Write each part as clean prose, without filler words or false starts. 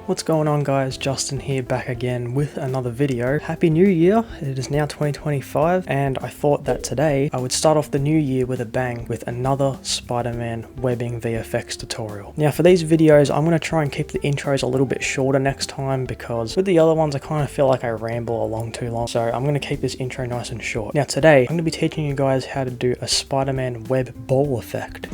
What's going on, guys? Justin here, back again with another video. Happy New Year! It is now 2025 and I thought that today I would start off the new year with a bang with another Spider-Man webbing VFX tutorial. Now for these videos I'm going to try and keep the intros a little bit shorter next time because with the other ones I kind of feel like I ramble along too long, so I'm going to keep this intro nice and short. Now today I'm going to be teaching you guys how to do a Spider-Man web ball effect.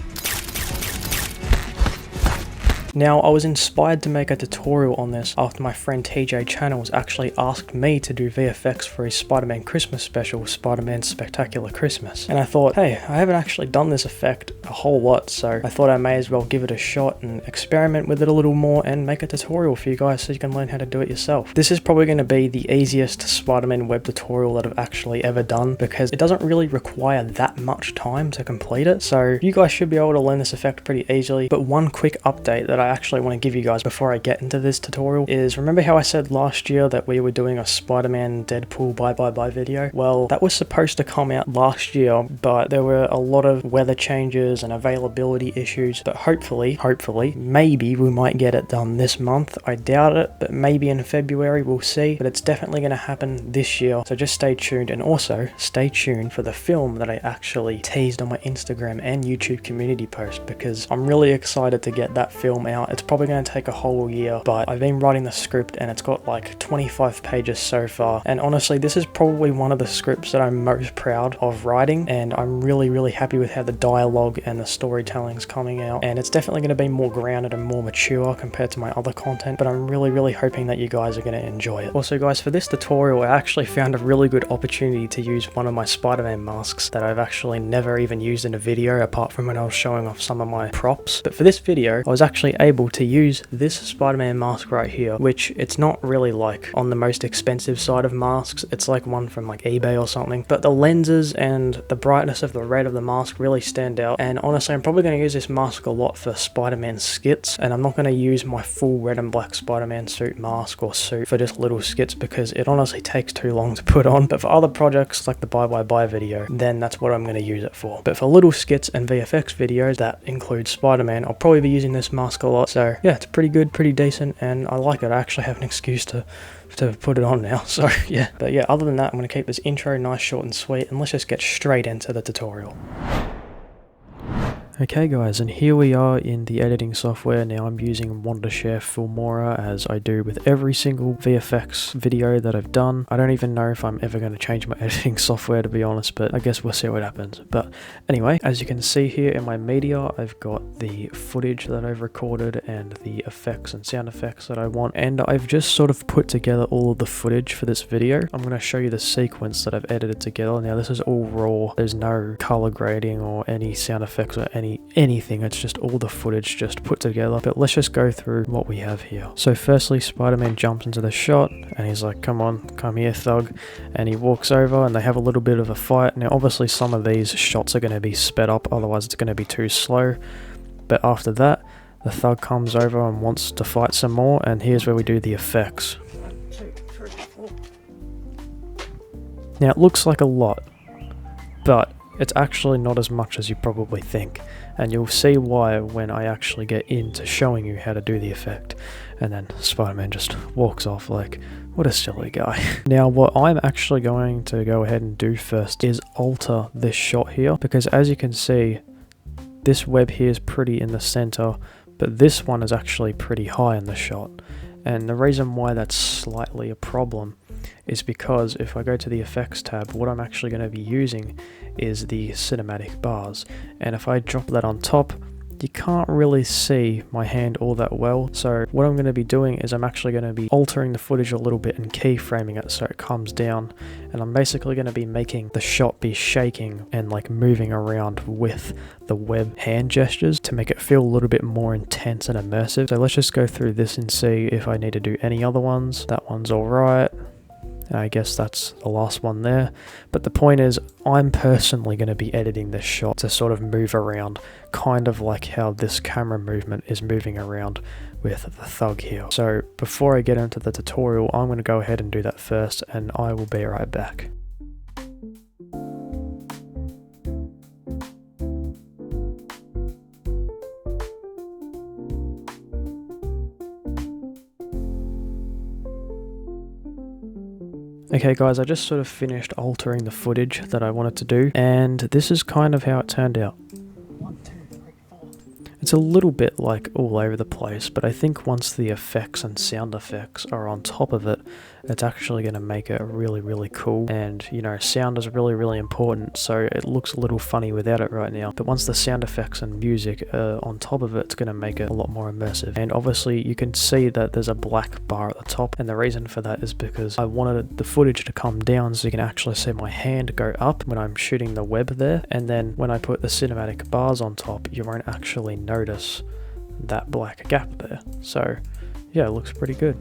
Now, I was inspired to make a tutorial on this after my friend TJ Channels actually asked me to do VFX for his Spider-Man Christmas special, Spider-Man Spectacular Christmas. And I thought, hey, I haven't actually done this effect a whole lot, so I thought I may as well give it a shot and experiment with it a little more and make a tutorial for you guys so you can learn how to do it yourself. This is probably going to be the easiest Spider-Man web tutorial that I've actually ever done because it doesn't really require that much time to complete it, so you guys should be able to learn this effect pretty easily. But one quick update that I actually want to give you guys before I get into this tutorial is, remember how I said last year that we were doing a Spider-Man Deadpool bye video? Well, that was supposed to come out last year, but there were a lot of weather changes and availability issues, but hopefully, maybe we might get it done this month. I doubt it, but maybe in February, we'll see, but it's definitely going to happen this year, so just stay tuned. And also stay tuned for the film that I actually teased on my Instagram and YouTube community post, because I'm really excited to get that film out. It's probably going to take a whole year, but I've been writing the script and it's got like 25 pages so far, and honestly this is probably one of the scripts that I'm most proud of writing, and I'm really happy with how the dialogue and the storytelling's coming out, and it's definitely going to be more grounded and more mature compared to my other content, but I'm really hoping that you guys are going to enjoy it. Also guys, for this tutorial I actually found a really good opportunity to use one of my Spider-Man masks that I've actually never even used in a video apart from when I was showing off some of my props, but for this video I was actually able to use this Spider-Man mask right here, which it's not really like on the most expensive side of masks. It's like one from like eBay or something, but the lenses and the brightness of the red of the mask really stand out, and honestly I'm probably going to use this mask a lot for Spider-Man skits, and I'm not going to use my full red and black Spider-Man suit mask or suit for just little skits because it honestly takes too long to put on. But for other projects like the bye video, then that's what I'm going to use it for. But for little skits and VFX videos that include Spider-Man, I'll probably be using this mask a lot. So yeah, it's pretty good, pretty decent, and I like it. I actually have an excuse to put it on now, so yeah. But yeah, other than that, I'm going to keep this intro nice, short and sweet, and let's just get straight into the tutorial. Okay guys, and here we are in the editing software. Now I'm using Wondershare Filmora as I do with every single VFX video that I've done. I don't even know if I'm ever going to change my editing software, to be honest, but I guess we'll see what happens. But anyway, as you can see here in my media, I've got the footage that I've recorded and the effects and sound effects that I want, and I've just sort of put together all of the footage for this video. I'm going to show you the sequence that I've edited together. Now this is all raw. There's no color grading or any sound effects or anything. It's just all the footage just put together. But let's just go through what we have here. So firstly, Spider-Man jumps into the shot and he's like, come on, come here, thug, and he walks over and they have a little bit of a fight. Now obviously some of these shots are going to be sped up, otherwise it's going to be too slow. But after that, the thug comes over and wants to fight some more, and here's where we do the effects. Now it looks like a lot, but it's actually not as much as you probably think, and you'll see why when I actually get into showing you how to do the effect. And then Spider-Man just walks off like, what a silly guy. Now what I'm actually going to go ahead and do first is alter this shot here, because as you can see, this web here is pretty in the center, but this one is actually pretty high in the shot. And the reason why that's slightly a problem is because if I go to the effects tab, what I'm actually going to be using is the cinematic bars, and if I drop that on top, you can't really see my hand all that well. So what I'm going to be doing is I'm actually going to be altering the footage a little bit and keyframing it so it comes down, and I'm basically going to be making the shot be shaking and like moving around with the web hand gestures to make it feel a little bit more intense and immersive. So let's just go through this and see if I need to do any other ones. That one's alright. I guess that's the last one there, but the point is I'm personally going to be editing this shot to sort of move around, kind of like how this camera movement is moving around with the thug here. So before I get into the tutorial, I'm going to go ahead and do that first, and I will be right back. Okay guys, I just sort of finished altering the footage that I wanted to do, and this is kind of how it turned out. It's a little bit like all over the place, but I think once the effects and sound effects are on top of it, it's actually going to make it really, really cool. And, you know, sound is really, really important, so it looks a little funny without it right now. But once the sound effects and music are on top of it, it's going to make it a lot more immersive. And obviously, you can see that there's a black bar at the top, and the reason for that is because I wanted the footage to come down so you can actually see my hand go up when I'm shooting the web there. And then when I put the cinematic bars on top, you won't actually notice that black gap there. So yeah, it looks pretty good.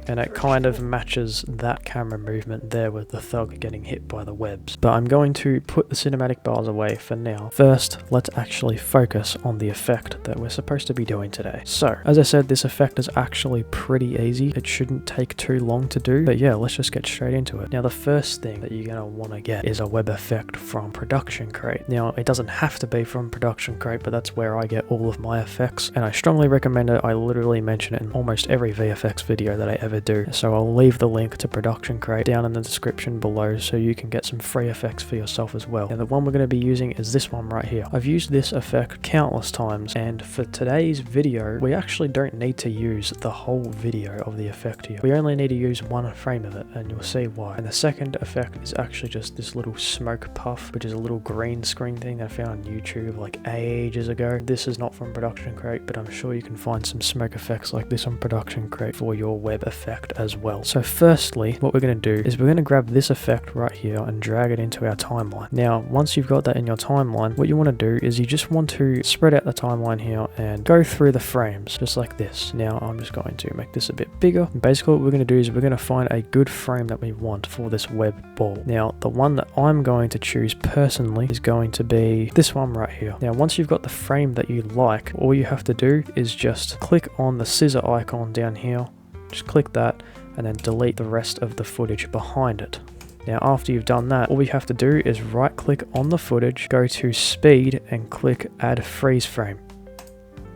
And it kind of matches that camera movement there with the thug getting hit by the webs. But I'm going to put the cinematic bars away for now. First, let's actually focus on the effect that we're supposed to be doing today. So, as I said, this effect is actually pretty easy. It shouldn't take too long to do. But yeah, let's just get straight into it. Now, the first thing that you're going to want to get is a web effect from Production Crate. Now, it doesn't have to be from Production Crate, but that's where I get all of my effects. And I strongly recommend it. I literally mention it in almost every VFX video that I ever do, so I'll leave the link to Production Crate down in the description below so you can get some free effects for yourself as well. And the one we're going to be using is this one right here. I've used this effect countless times, and for today's video we actually don't need to use the whole video of the effect here. We only need to use one frame of it, and you'll see why. And the second effect is actually just this little smoke puff, which is a little green screen thing that I found on YouTube like ages ago. This is not from Production Crate, but I'm sure you can find some smoke effects like this on Production Crate for your web effect as well. So firstly, what we're going to do is we're going to grab this effect right here and drag it into our timeline. Now, once you've got that in your timeline, what you want to do is you just want to spread out the timeline here and go through the frames just like this. Now, I'm just going to make this a bit bigger. And basically, what we're going to do is we're going to find a good frame that we want for this web ball. Now, the one that I'm going to choose personally is going to be this one right here. Now, once you've got the frame that you like, all you have to do is just click on the scissor icon down here. Just click that and then delete the rest of the footage behind it. Now, after you've done that, all you have to do is right click on the footage, go to speed and click add freeze frame.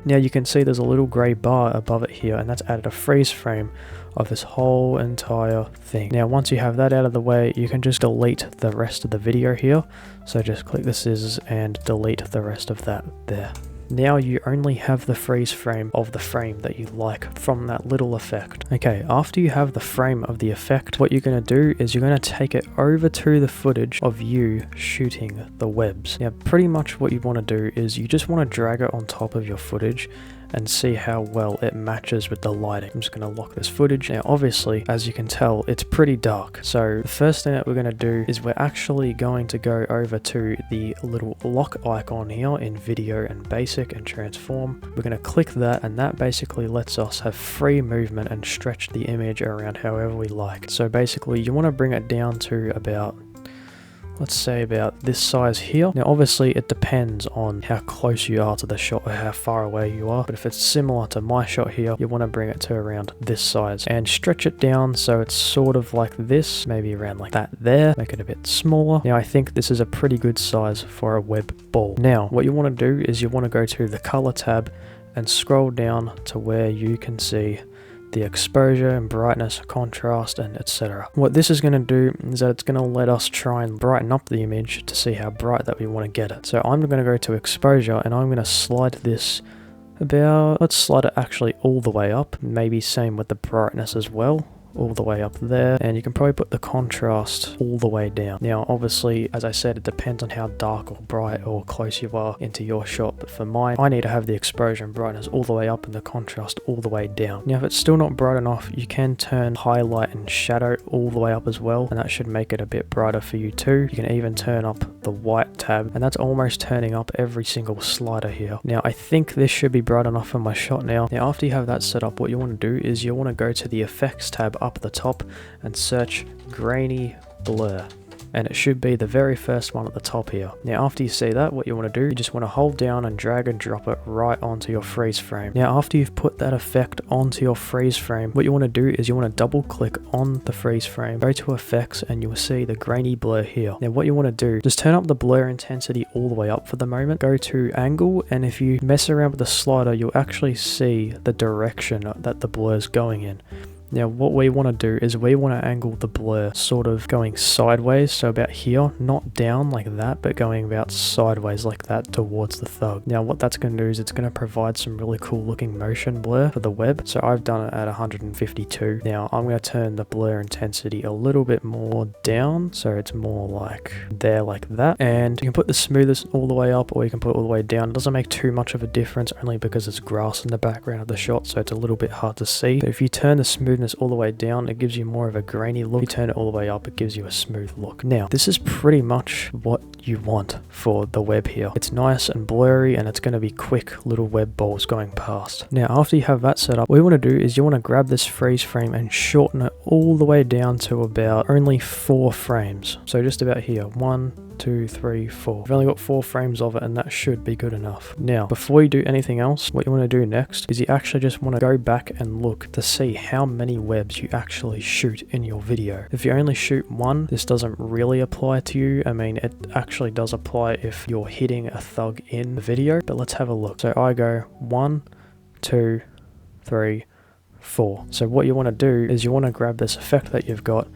Now you can see there's a little grey bar above it here, and that's added a freeze frame of this whole entire thing. Now once you have that out of the way, you can just delete the rest of the video here. So just click the scissors and delete the rest of that there. Now you only have the freeze frame of the frame that you like from that little effect. Okay, after you have the frame of the effect, what you're going to do is you're going to take it over to the footage of you shooting the webs. Now pretty much what you want to do is you just want to drag it on top of your footage and see how well it matches with the lighting. I'm just going to lock this footage. Now obviously, as you can tell, it's pretty dark. So the first thing that we're going to do is we're actually going to go over to the little lock icon here in video and basic and transform. We're going to click that, and that basically lets us have free movement and stretch the image around however we like. So basically you want to bring it down to about, let's say about this size here. Now obviously it depends on how close you are to the shot or how far away you are, but if it's similar to my shot here, you want to bring it to around this size and stretch it down so it's sort of like this, maybe around like that there, make it a bit smaller. Now I think this is a pretty good size for a web ball. Now what you want to do is you want to go to the color tab and scroll down to where you can see the exposure and brightness, contrast, and etc. What this is going to do is that it's going to let us try and brighten up the image to see how bright that we want to get it. So I'm going to go to exposure and I'm going to slide this about, let's slide it actually all the way up, maybe same with the brightness as well, all the way up there, and you can probably put the contrast all the way down. Now obviously, as I said, it depends on how dark or bright or close you are into your shot, but for mine, I need to have the exposure and brightness all the way up and the contrast all the way down. Now if it's still not bright enough, you can turn highlight and shadow all the way up as well, and that should make it a bit brighter for you too. You can even turn up the white tab, and that's almost turning up every single slider here. Now I think this should be bright enough for my shot now. Now after you have that set up, what you want to do is you want to go to the effects tab up at the top and search grainy blur, and it should be the very first one at the top here. Now after you see that, what you want to do, you just want to hold down and drag and drop it right onto your freeze frame. Now after you've put that effect onto your freeze frame, what you want to do is you want to double click on the freeze frame, go to effects, and you'll see the grainy blur here. Now what you want to do, just turn up the blur intensity all the way up for the moment, go to angle, and if you mess around with the slider, you'll actually see the direction that the blur is going in. Now what we want to do is we want to angle the blur sort of going sideways, so about here, not down like that, but going about sideways like that towards the thug. Now what that's going to do is it's going to provide some really cool looking motion blur for the web. So I've done it at 152. Now I'm going to turn the blur intensity a little bit more down, so it's more like there like that. And you can put the smoothness all the way up, or you can put it all the way down. It doesn't make too much of a difference, only because it's grass in the background of the shot, so it's a little bit hard to see. But if you turn the smoothness all the way down, it gives you more of a grainy look. If you turn it all the way up, it gives you a smooth look. Now this is pretty much what you want for the web here. It's nice and blurry, and it's going to be quick little web balls going past. Now after you have that set up, what you want to do is you want to grab this freeze frame and shorten it all the way down to about only 4 frames. So just about here, 1, 2, 3, 4. I've only got 4 frames of it, and that should be good enough. Now before you do anything else, what you want to do next is you actually just want to go back and look to see how many webs you actually shoot in your video. If you only shoot 1, this doesn't really apply to you. I mean, it actually does apply if you're hitting a thug in the video, but let's have a look. So I go 1, 2, 3, 4. So what you want to do is you want to grab this effect that you've got,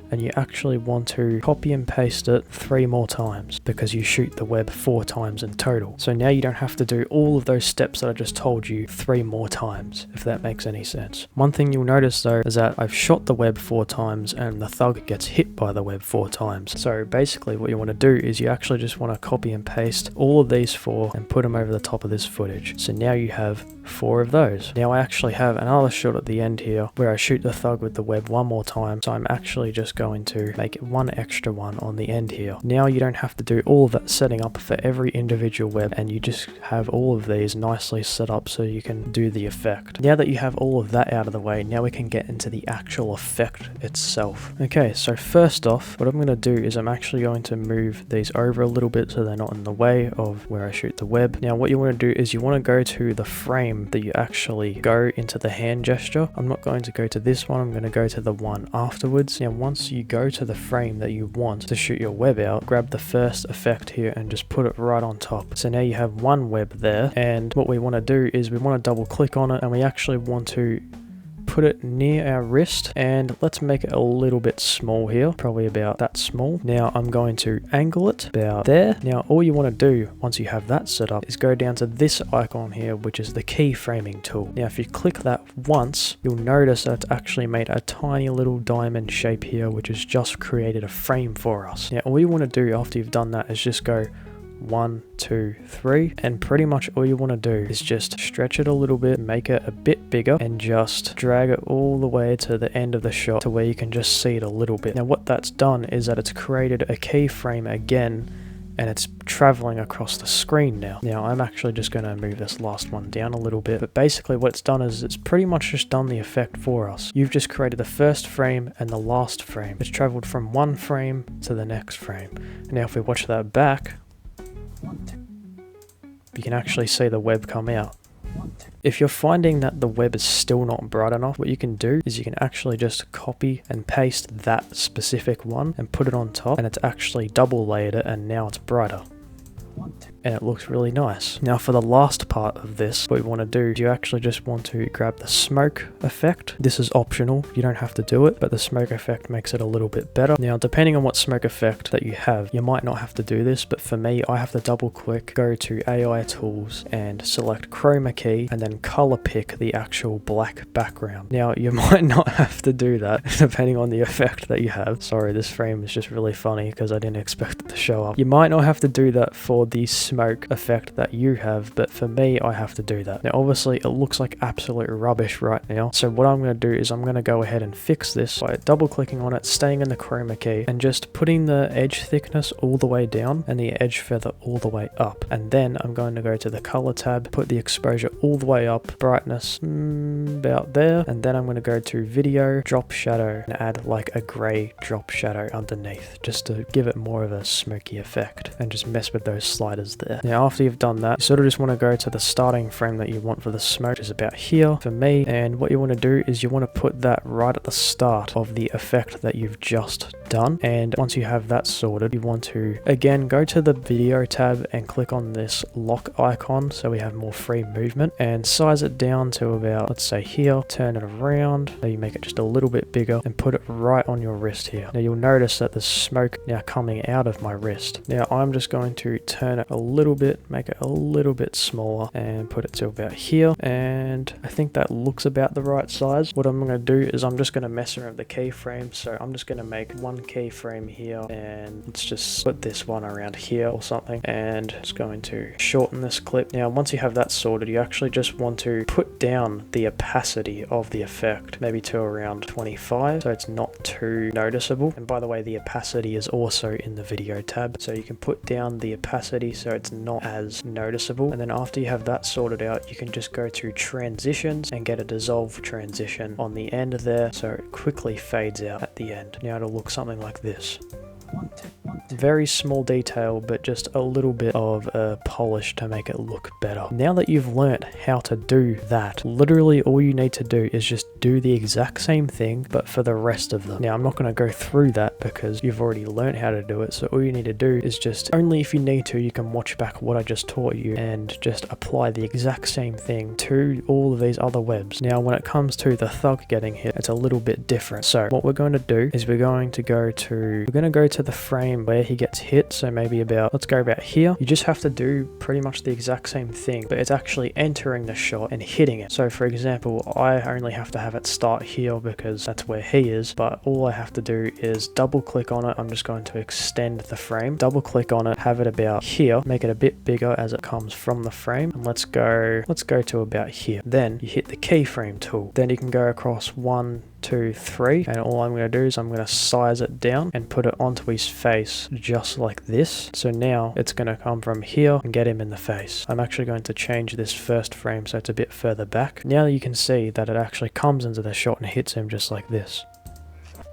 and you actually want to copy and paste it 3 more times, because you shoot the web 4 times in total. So now you don't have to do all of those steps that I just told you 3 more times, if that makes any sense. One thing you'll notice though is that I've shot the web 4 times and the thug gets hit by the web 4 times. So basically what you want to do is you actually just want to copy and paste all of these 4 and put them over the top of this footage. So now you have 4 of those. Now I actually have another shot at the end here where I shoot the thug with the web 1 more time, so I'm actually just going to make it 1 extra one on the end here. Now you don't have to do all of that setting up for every individual web, and you just have all of these nicely set up so you can do the effect. Now that you have all of that out of the way, now we can get into the actual effect itself. Okay, so first off, what I'm going to do is I'm actually going to move these over a little bit so they're not in the way of where I shoot the web. Now what you want to do is you want to go to the frame that you actually go into the hand gesture. I'm not going to go to this one, I'm going to go to the one afterwards. Now once you go to the frame that you want to shoot your web out, grab the first effect here and just put it right on top. So now you have one web there, and what we want to do is we want to double click on it, and we actually want to put it near our wrist, and let's make it a little bit small here, probably about that small. Now I'm going to angle it about there. Now all you want to do once you have that set up is go down to this icon here, which is the keyframing tool. Now if you click that once, you'll notice that it's actually made a tiny little diamond shape here, which has just created a frame for us. Now all you want to do after you've done that is just go 1, 2, 3, and pretty much all you want to do is just stretch it a little bit, make it a bit bigger, and just drag it all the way to the end of the shot to where you can just see it a little bit. Now what that's done is that it's created a keyframe again, and it's traveling across the screen now. Now I'm actually just going to move this last one down a little bit, but basically what it's done is it's pretty much just done the effect for us. You've just created the first frame and the last frame. It's traveled from one frame to the next frame. Now if we watch that back, you can actually see the web come out. If you're finding that the web is still not bright enough, what you can do is you can actually just copy and paste that specific one and put it on top, and it's actually double layered it, and now it's brighter. And it looks really nice. Now for the last part of this, what we want to do is you actually just want to grab the smoke effect. This is optional, you don't have to do it, but the smoke effect makes it a little bit better. Now depending on what smoke effect that you have, you might not have to do this, but for me I have to double click, go to AI tools and select chroma key, and then color pick the actual black background. Now you might not have to do that depending on the effect that you have. Sorry, this frame is just really funny because I didn't expect it to show up. You might not have to do that for the smoke effect that you have, but for me I have to do that. Now obviously it looks like absolute rubbish right now, so what I'm going to do is I'm going to go ahead and fix this by double clicking on it, staying in the chroma key, and just putting the edge thickness all the way down and the edge feather all the way up. And then I'm going to go to the color tab, put the exposure all the way up, brightness about there, and then I'm going to go to video, drop shadow, and add like a grey drop shadow underneath, just to give it more of a smoky effect, and just mess with those sliders there. Now after you've done that, you sort of just want to go to the starting frame that you want for the smoke, which is about here for me, and what you want to do is you want to put that right at the start of the effect that you've just done. And once you have that sorted, you want to again go to the video tab and click on this lock icon so we have more free movement, and size it down to about, let's say here, turn it around, now you make it just a little bit bigger and put it right on your wrist here. Now you'll notice that there's smoke now coming out of my wrist. Now I'm just going to turn it a little bit, make it a little bit smaller and put it to about here, and I think that looks about the right size. What I'm going to do is I'm just going to mess around with the keyframe, so I'm just going to make one keyframe here, and let's just put this one around here or something, and it's going to shorten this clip. Now once you have that sorted, you actually just want to put down the opacity of the effect, maybe to around 25, so it's not too noticeable. And by the way, the opacity is also in the video tab, so you can put down the opacity so it's not as noticeable. And then after you have that sorted out, you can just go to transitions and get a dissolve transition on the end there, so it quickly fades out at the end. Now it'll look something like this. Very small detail, but just a little bit of a polish to make it look better. Now that you've learnt how to do that, literally all you need to do is just do the exact same thing, but for the rest of them. Now I'm not going to go through that because you've already learnt how to do it, so all you need to do is just, only if you need to, you can watch back what I just taught you and just apply the exact same thing to all of these other webs. Now when it comes to the thug getting hit, it's a little bit different. So what we're going to do is we're going to go to the frame where he gets hit, so maybe about, let's go about here. You just have to do pretty much the exact same thing, but it's actually entering the shot and hitting it. So for example, I only have to have it start here because that's where he is, but all I have to do is double click on it. I'm just going to extend the frame, double click on it, have it about here, make it a bit bigger as it comes from the frame, and let's go to about here. Then you hit the keyframe tool, then you can go across 1, 2, 3, and all I'm going to do is I'm going to size it down and put it onto his face just like this. So now it's going to come from here and get him in the face. I'm actually going to change this first frame so it's a bit further back. Now you can see that it actually comes into the shot and hits him just like this.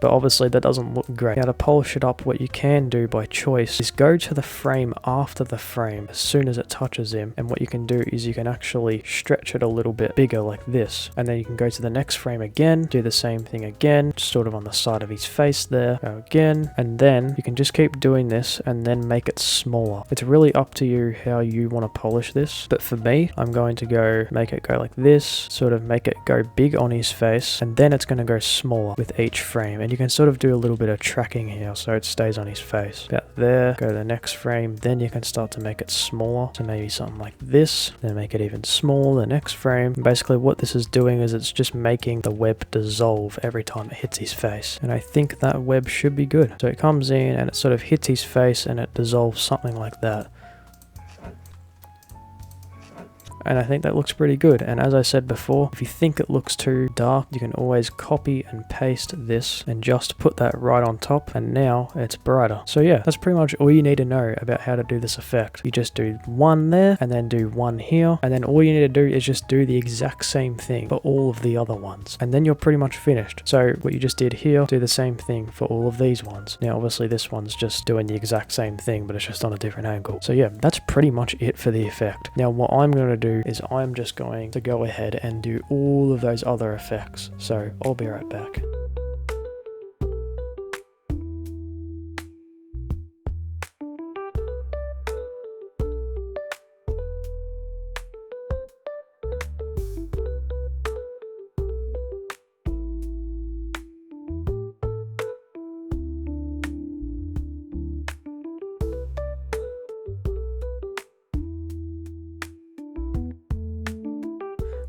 But obviously that doesn't look great. Now to polish it up, what you can do by choice is go to the frame after the frame as soon as it touches him, and what you can do is you can actually stretch it a little bit bigger like this, and then you can go to the next frame again, do the same thing again, sort of on the side of his face there, go again, and then you can just keep doing this and then make it smaller. It's really up to you how you want to polish this, but for me, I'm going to make it go like this, sort of make it go big on his face, and then it's going to go smaller with each frame. And you can sort of do a little bit of tracking here so it stays on his face. About there, go to the next frame, then you can start to make it smaller. So maybe something like this, then make it even smaller, the next frame. And basically what this is doing is it's just making the web dissolve every time it hits his face. And I think that web should be good. So it comes in and it sort of hits his face and it dissolves something like that. And I think that looks pretty good. And as I said before, if you think it looks too dark, you can always copy and paste this and just put that right on top, and now it's brighter. So yeah, that's pretty much all you need to know about how to do this effect. You just do one there and then do one here, and then all you need to do is just do the exact same thing for all of the other ones, and then you're pretty much finished. So what you just did here, do the same thing for all of these ones. Now obviously this one's just doing the exact same thing, but it's just on a different angle. So yeah, that's pretty much it for the effect. Now what I'm going to do is I'm just going to go ahead and do all of those other effects. So I'll be right back.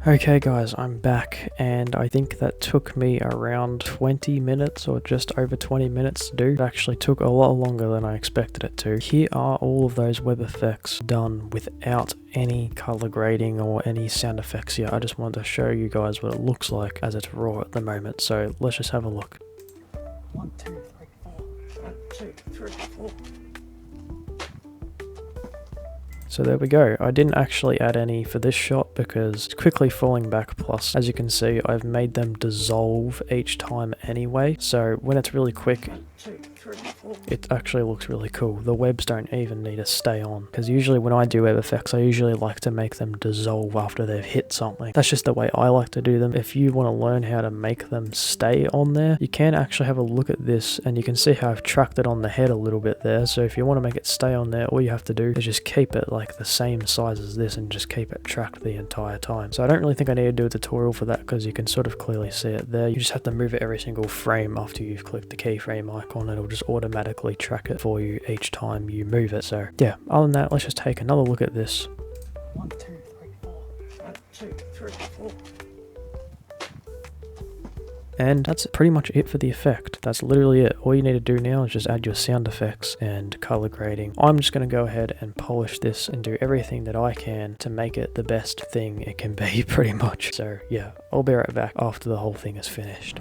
Okay guys, I'm back, and I think that took me around 20 minutes or just over 20 minutes to do. It actually took a lot longer than I expected it to. Here are all of those web effects done without any color grading or any sound effects here. I just wanted to show you guys what it looks like as it's raw at the moment, so let's just have a look. 1, 2, 3, 4. 1, 2, 3, 4. So there we go. I didn't actually add any for this shot because it's quickly falling back, plus as you can see I've made them dissolve each time anyway, so when it's really quick, 1, 2, 3, 4. It actually looks really cool. The webs don't even need to stay on, because usually when I do web effects, I usually like to make them dissolve after they've hit something. That's just the way I like to do them. If you want to learn how to make them stay on there, you can actually have a look at this, and you can see how I've tracked it on the head a little bit there. So if you want to make it stay on there, all you have to do is just keep it like the same size as this and just keep it tracked the entire time. So I don't really think I need to do a tutorial for that, because you can sort of clearly see it there. You just have to move it every single frame after you've clicked the keyframe icon. It'll just automatically track it for you each time you move it. So yeah, other than that, let's just take another look at this. 1, 2, 3, 4. 1, 2, 3, 4. And that's pretty much it for the effect. That's literally it. All you need to do now is just add your sound effects and color grading. I'm just going to go ahead and polish this and do everything that I can to make it the best thing it can be, pretty much. So yeah, I'll be right back after the whole thing is finished.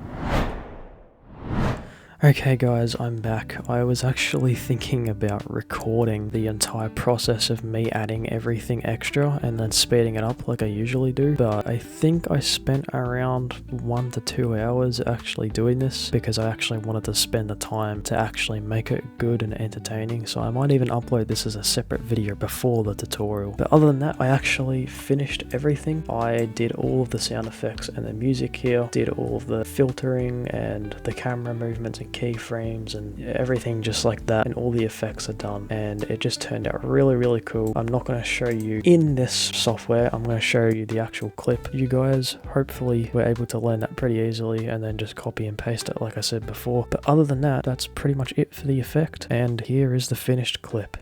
Okay guys, I'm back. I was actually thinking about recording the entire process of me adding everything extra and then speeding it up like I usually do, but I think I spent around 1 to 2 hours actually doing this, because I actually wanted to spend the time to actually make it good and entertaining. So I might even upload this as a separate video before the tutorial. But other than that, I actually finished everything. I did all of the sound effects and the music here, did all of the filtering and the camera movements and keyframes and everything just like that, and all the effects are done, and it just turned out really cool. I'm not going to show you in this software, I'm going to show you the actual clip. You guys hopefully were able to learn that pretty easily and then just copy and paste it like I said before. But other than that, that's pretty much it for the effect, and here is the finished clip.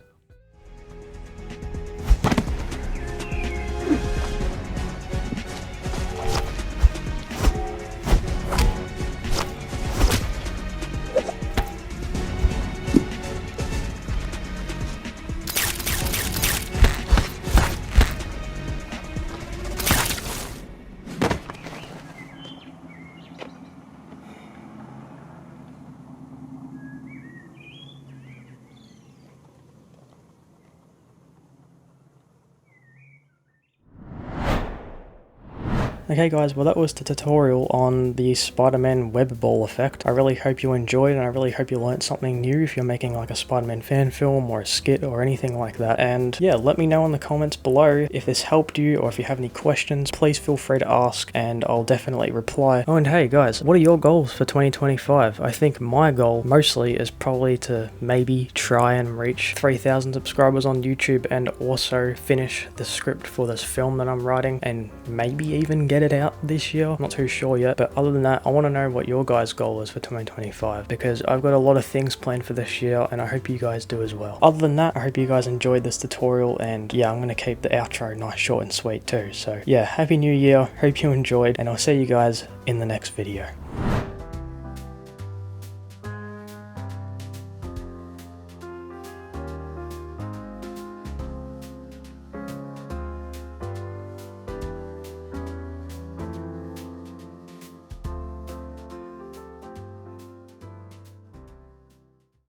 Okay guys, well that was the tutorial on the Spider-Man web ball effect. I really hope you enjoyed, and I really hope you learned something new if you're making like a Spider-Man fan film or a skit or anything like that. And yeah, let me know in the comments below if this helped you, or if you have any questions, please feel free to ask and I'll definitely reply. Oh, and hey guys, what are your goals for 2025? I think my goal mostly is probably to maybe try and reach 3,000 subscribers on YouTube, and also finish the script for this film that I'm writing, and maybe even get it out this year. I'm not too sure yet, but other than that, I want to know what your guys' goal is for 2025, because I've got a lot of things planned for this year and I hope you guys do as well. Other than that, I hope you guys enjoyed this tutorial, and yeah, I'm going to keep the outro nice, short and sweet too. So yeah, happy new year, hope you enjoyed, and I'll see you guys in the next video.